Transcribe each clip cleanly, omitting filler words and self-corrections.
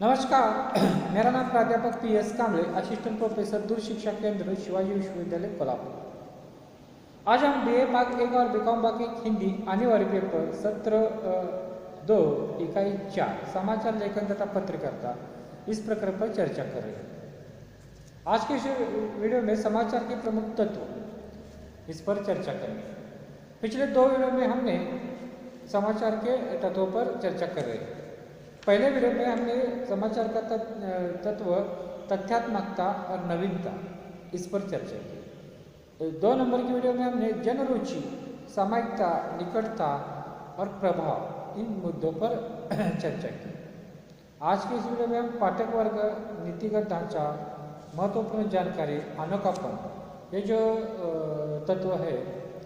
नमस्कार। मेरा नाम प्राध्यापक पी.एस. कांबळे, असिस्टेंट प्रोफेसर दूर शिक्षा केंद्र शिवाजी विश्वविद्यालय कोल्हापुर। आज हम बीए भाग 1 और बीकॉम भाग 1 हिंदी अनिवार्य पेपर सत्र 2 इकाई 4 समाचार लेखन तथा पत्रकारिता इस प्रकरण पर चर्चा कर रहे हैं। आज के इस वीडियो में समाचार के प्रमुख तत्व इस पर चर्चा करेंगे। पिछले 2 वीडियो में हमने समाचार के तत्वों पर चर्चा कर रहे हैं। पहले वीडियो में हमने समाचार का तत्व तथ्यात्मकता और नवीनता इस पर चर्चा की। 2 नंबर की वीडियो में हमने जनरुचि, सामायिकता, निकटता और प्रभाव इन मुद्दों पर चर्चा की। आज के इस वीडियो में हम पाठक वर्ग, नीतिगत ढांचा, महत्वपूर्ण जानकारी, अनोखापन ये जो तत्व है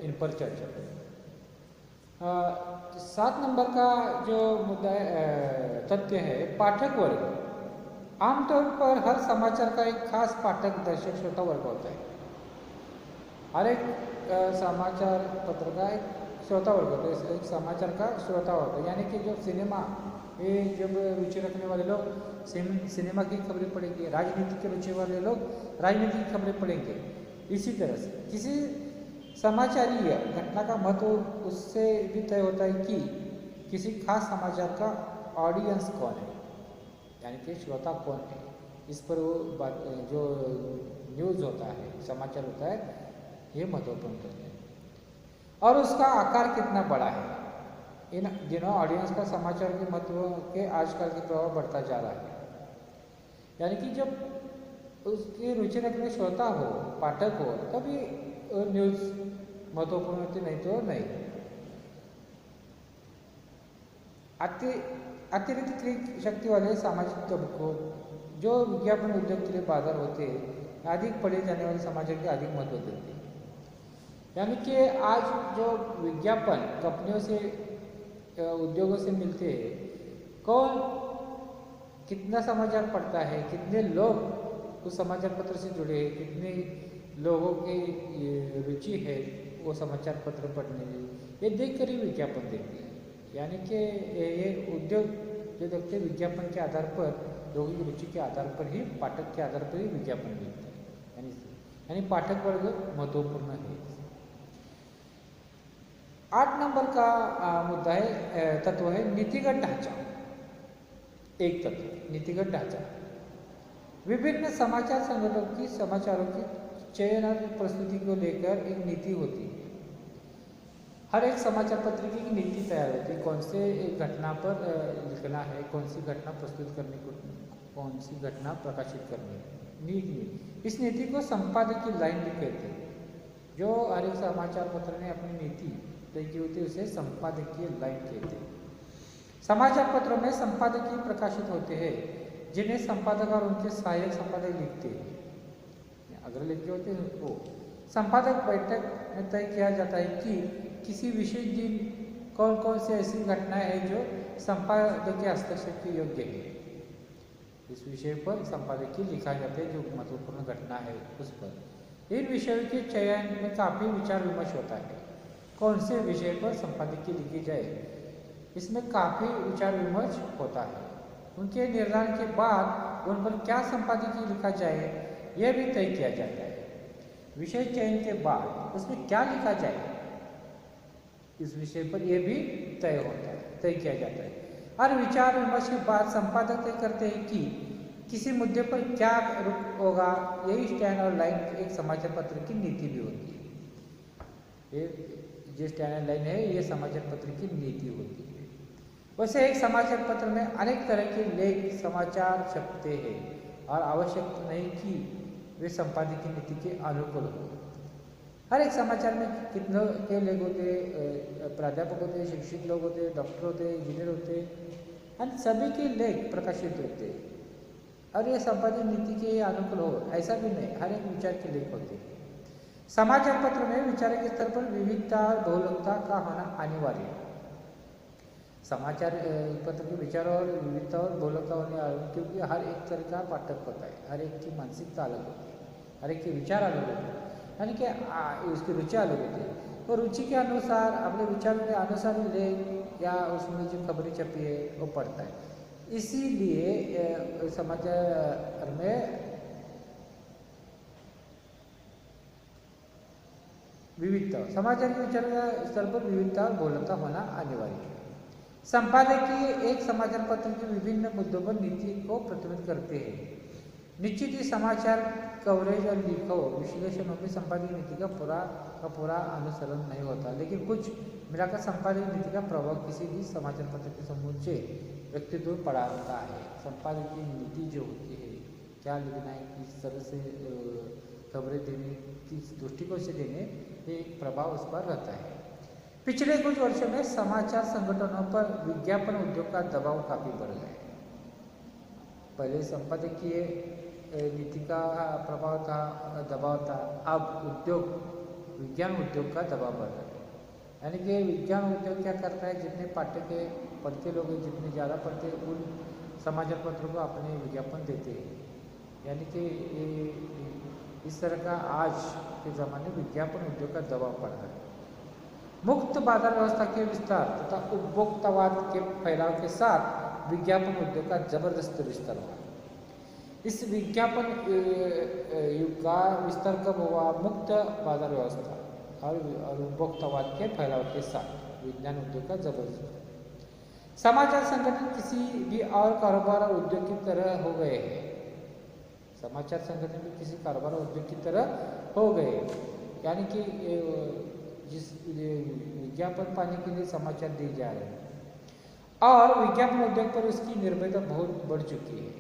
इन पर चर्चा करेंगे। 7 नंबर का जो मुद्दा तथ्य है पाठक वर्ग। आमतौर पर हर समाचार का एक खास पाठक दर्शक श्रोता वर्ग होता है। हर एक समाचार पत्र का एक श्रोता वर्ग होता है, एक समाचार का श्रोता वर्ग है। यानी कि जो सिनेमा ये जब रुचि रखने वाले लोग सिनेमा की खबरें पढ़ेंगे, राजनीति के रुचि वाले लोग राजनीति की खबरें पढ़ेंगे। इसी तरह से किसी समाचारीय घटना का महत्व उससे भी तय होता है कि किसी खास समाचार का ऑडियंस कौन है, यानी कि श्रोता कौन है। इस पर वो बात जो न्यूज़ होता है, समाचार होता है, ये महत्वपूर्ण होता है और उसका आकार कितना बड़ा है। इन दिनों ऑडियंस का समाचार के महत्व के आजकल के प्रभाव बढ़ता जा रहा है। यानी कि जब उसकी रुचि रखने श्रोता हो, पाठक हो, तभी न्यूज़ महत्वपूर्ण होती, नहीं तो नहीं। अतिरिक्त क्लिक शक्ति वाले सामाजिक तबकों जो विज्ञापन उद्योग के लिए बाजार होते हैं, अधिक पढ़े जाने वाले समाचार के अधिक महत्व देते हैं। यानी कि आज जो विज्ञापन कंपनियों से उद्योगों से मिलते हैं, कौन कितना समाचार पढ़ता है, कितने लोग उस समाचार पत्र से जुड़े हैं, कितने लोगों की रुचि है वो समाचार पत्र पढ़ने में, ये देख कर ही विज्ञापन देते हैं। यानी कि ये उद्योग जो देखते हैं विज्ञापन के आधार पर, लोगों की रुचि के आधार पर ही, पाठक के आधार पर ही विज्ञापन मिलता है। यानी पाठक वर्ग महत्वपूर्ण है। 8 नंबर का मुद्दा है तत्व है नीतिगत ढांचा। एक तत्व नीतिगत ढांचा। विभिन्न समाचार संगठनों की समाचारों की चयन और प्रस्तुति को लेकर एक नीति होती है। हर एक समाचार पत्रिका की नीति तैयार होती है, कौन से घटना पर लिखना है, कौन सी घटना प्रस्तुत करने को, कौन सी घटना प्रकाशित करनी है। नीति, इस नीति को संपादकीय लाइन भी कहते हैं। जो हर एक समाचार पत्र ने अपनी नीति तय की होती है उसे संपादकीय लाइन कहते हैं। समाचार पत्रों में संपादकीय प्रकाशित होते हैं जिन्हें संपादक और उनके सहायक संपादक लिखते हैं। अगर लिखे होते हैं वो संपादक बैठक में तय किया जाता है कि किसी विशेष दिन कौन कौन सी ऐसी घटनाएं हैं जो संपादकीय हस्तक्षेप के योग्य है। इस विषय पर संपादकीय लिखा जाता है, जो महत्वपूर्ण घटना है उस पर। इन विषयों के चयन में काफ़ी विचार विमर्श होता है, कौन से विषय पर संपादकीय लिखी जाए, इसमें काफ़ी विचार विमर्श होता है। उनके निर्धारण के बाद उन पर क्या संपादकीय लिखा जाए यह भी तय किया जाता है। विषय चयन के बाद उसमें क्या लिखा जाए इस विषय पर यह भी तय होता है, तय किया जाता है। और विचार विमर्श के बाद संपादक तय करते हैं कि किसी मुद्दे पर क्या रुख होगा। यही स्टैंड और लाइन एक समाचार पत्र की नीति भी होती है। ये जो स्टैंड और लाइन है ये समाचार पत्र की नीति होती है। वैसे एक समाचार पत्र में अनेक तरह के लेख समाचार छपते हैं और आवश्यक नहीं कि वे संपादकीय नीति के अनुकूल हो। हर एक समाचार में कितने के लेख होते, प्राध्यापक होते, शिक्षित लोग होते, डॉक्टर होते, इंजीनियर होते, और सभी के लेख प्रकाशित होते और ये संपादकीय नीति के अनुकूल हो ऐसा भी नहीं, हर एक विचार के लेख होते हैं। समाचार पत्र में विचार के स्तर पर विविधता और बहुलकता का होना अनिवार्य है। समाचार पत्र के विचार और विविधता और बहुलकता होने वाले, क्योंकि हर एक तरह का पाठक होता है, हर एक की मानसिकता अलग होती है, हर एक के विचार अलग होते हैं, यानी कि उसकी रुचि अलग होती है। तो रुचि के अनुसार, अपने विचारों के अनुसार लेख या उसमें जो खबरें छपी है वो पढ़ता है। इसीलिए समाचार में विविधता, समाचार के विचार स्तर पर विविधता और बोलता होना अनिवार्य है। संपादकीय एक समाचार पत्र के विभिन्न मुद्दों पर नीति को प्रतिबिंबित करते हैं। निश्चित ही समाचार कवरेज और लिखो विश्लेषणों में संपादकीय नीति का पूरा अनुसरण नहीं होता, लेकिन कुछ मिलाकर संपादकीय नीति का प्रभाव किसी भी समाचार पत्र के समूचे व्यक्तित्व पर पड़ता है। संपादकीय नीति जो होती है, क्या लिखना है, किस तरह से खबरें देने, किस दृष्टिकोण से देने, एक प्रभाव उस पर रहता है। पिछले कुछ वर्षों में समाचार संगठनों पर विज्ञापन उद्योग का दबाव काफी बढ़ गया है। पहले संपादकीय नीति का दबाव था, अब विज्ञान उद्योग का दबाव बढ़ रहा है। यानी कि विज्ञान उद्योग क्या करता है, जितने पढ़ते लोग हैं, जितने ज़्यादा पढ़ते हैं, उन समाचार पत्रों को अपने विज्ञापन देते हैं। यानी कि इस तरह का आज के ज़माने विज्ञापन उद्योग का दबाव पड़ रहा है। मुक्त बाजार व्यवस्था के विस्तार तथा उपभोक्तावाद के फैलाव के साथ विज्ञापन उद्योग का जबरदस्त विस्तार हुआ। इस विज्ञापन युग का विस्तार कब हुआ? मुक्त बाजार व्यवस्था और उपभोक्तावाद के फैलाव के साथ विज्ञान उद्योग का जबरदस्त। समाचार संगठन किसी भी और कारोबार और उद्योग की तरह हो गए हैं। समाचार संगठन भी किसी कारोबार और उद्योग की तरह हो गए, यानी कि जिस विज्ञापन पाने के लिए समाचार दिए जा रहे हैं और विज्ञापन उद्योग पर उसकी निर्भरता बहुत बढ़ चुकी है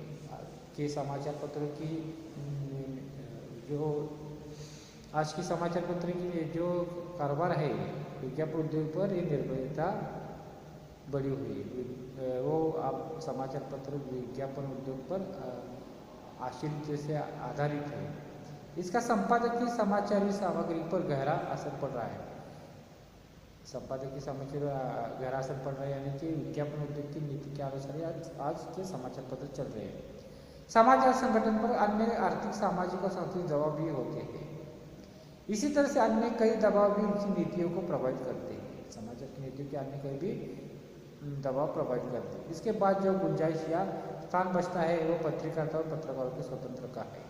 कि समाचार पत्रों की जो आज की समाचार पत्र की जो कारोबार है विज्ञापन उद्योग पर ये निर्भरता बढ़ी हुई है। वो आप समाचार पत्र विज्ञापन उद्योग पर आश्रित से आधारित है। इसका संपादकीय समाचारी सामग्री पर गहरा असर पड़ रहा है। संपादकीय सामग्री गहरा असर पड़ रहा है, यानी कि विज्ञापन उद्योग की नीति के अनुसार आज के समाचार पत्र चल रहे हैं। समाचार संगठन पर अन्य आर्थिक, सामाजिक और सांस्कृतिक दबाव भी होते हैं। इसी तरह से अन्य कई दबाव भी उनकी नीतियों को प्रभावित करते हैं। समाचार की नीतियों के अन्य कई भी दबाव प्रभावित करते हैं। इसके बाद जो गुंजाइश या स्थान बचता है वो पत्रकारिता और पत्रकारों की स्वतंत्रता का है।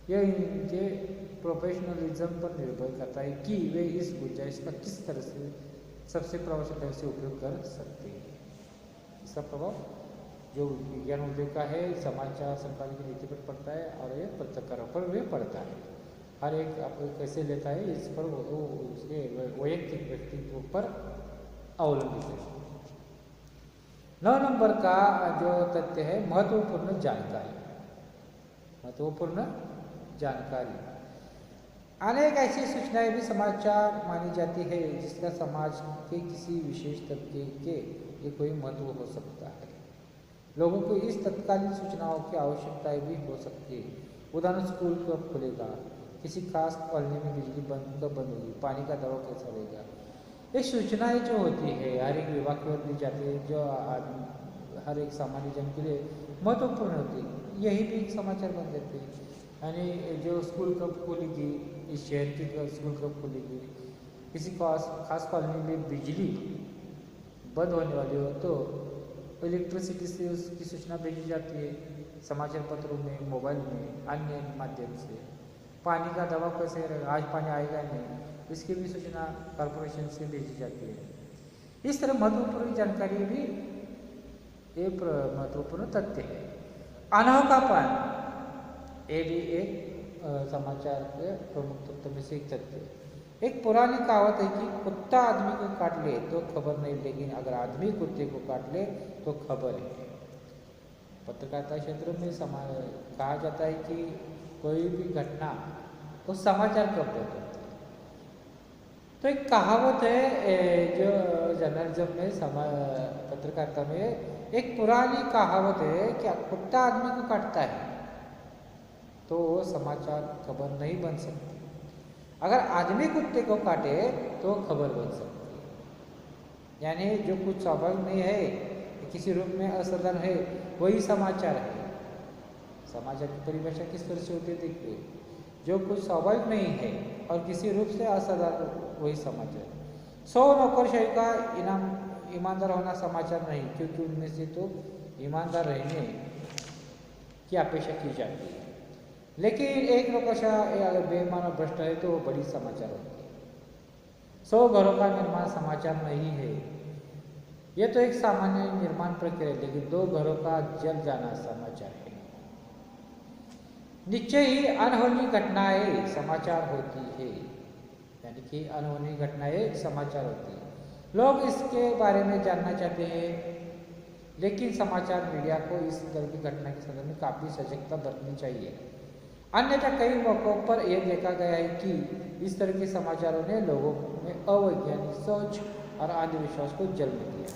यह इनके प्रोफेशनलिज्म पर निर्भर करता है कि वे इस गुंजाइश का किस तरह से सबसे प्रभावशाली ढंग से उपयोग कर सकते हैं। इसका प्रभाव जो विज्ञान उद्योग का है समाचार संपादन की नीति पर पड़ता है और ये पत्रकारों पर भी पड़ता है। हर एक आपको कैसे लेता है इस पर वो उसके वैयक्तिक व्यक्तित्व पर अवलंबित है। 9 नंबर का जो तथ्य है महत्वपूर्ण जानकारी। महत्वपूर्ण जानकारी अनेक ऐसी सूचनाएं भी समाचार मानी जाती है जिसका समाज के किसी विशेष तबके के लिए कोई महत्व हो सकता है। लोगों को इस तत्कालीन सूचनाओं की आवश्यकताएं भी हो सकती है। उदाहरण, स्कूल कब खुलेगा, किसी खास कॉलोनी में बिजली कब बंद होगी, पानी का दबाव कैसा रहेगा। ये सूचनाएं जो होती है हर एक विभाग की ओर दी जाती है, जो हर एक सामान्य जन के लिए महत्वपूर्ण होती है। यही भी एक समाचार बन जाते हैं। यानी जो स्कूल कब खुलेगी, इस शहर की स्कूल कब खुलेगी, किसी खास कॉलोनी में बिजली बंद होने वाली हो तो इलेक्ट्रिसिटी से उसकी सूचना भेजी जाती है समाचार पत्रों में, मोबाइल में, अन्य माध्यम से। पानी का दबाव कैसे रहेगा, आज पानी आएगा नहीं, इसकी भी सूचना कॉरपोरेशन से भेजी जाती है। इस तरह महत्वपूर्ण जानकारी भी एक महत्वपूर्ण तथ्य है। अनोखापन ये भी एक समाचार के प्रमुख तत्व में से एक तथ्य है। एक पुरानी कहावत है कि कुत्ता आदमी को काट ले तो खबर नहीं, लेकिन अगर आदमी कुत्ते को काट ले तो खबर है। पत्रकारिता क्षेत्र में कहा जाता है कि कोई भी घटना तो समाचार कब होता है। तो एक कहावत है जो जर्नलिज्म में पत्रकारिता में एक पुरानी कहावत है कि कुत्ता आदमी को काटता है तो वो समाचार खबर नहीं बन सकती। अगर आदमी कुत्ते को काटे तो खबर बन सकती है। यानी जो कुछ स्वाभाविक नहीं है, किसी रूप में असाधारण है, वही समाचार है। समाचार की परिभाषा किस तरह से होती है देखिए, जो कुछ स्वाभाविक नहीं है और किसी रूप से असाधारण वही समाचार। 100 नौकरशाही का ईमानदार होना समाचार नहीं, क्योंकि उनमें से तो ईमानदार रहने की अपेक्षा की जाती है। लेकिन एक नौकरशाह अगर बेईमान और भ्रष्ट है तो वो बड़ी समाचार होती है। 100 घरों का निर्माण समाचार नहीं है। यह तो एक सामान्य निर्माण प्रक्रिया है, लेकिन 2 घरों का जल जाना समाचार है। निश्चय ही अनहोनी घटनाएं समाचार होती है, यानी कि अनहोनी घटनाएं समाचार होती है। लोग इसके बारे में जानना चाहते हैं, लेकिन समाचार मीडिया को इस तरह की घटना के संदर्भ में काफ़ी सजगता बरतनी चाहिए। अन्यथा कई मौक़ों पर यह देखा गया है कि इस तरह के समाचारों ने लोगों में अवैज्ञानिक सोच और अंधविश्वास को जन्म दिया।